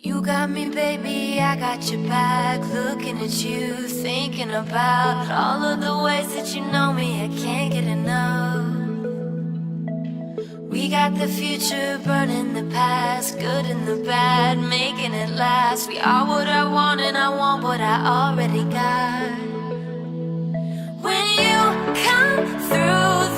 You got me, baby, I got your back. Looking at you, thinking about all of the ways that you know me. I can't get enough. We got the future, burning the past, good and the bad, making it last. We are what I want and I want what I already got. When you come through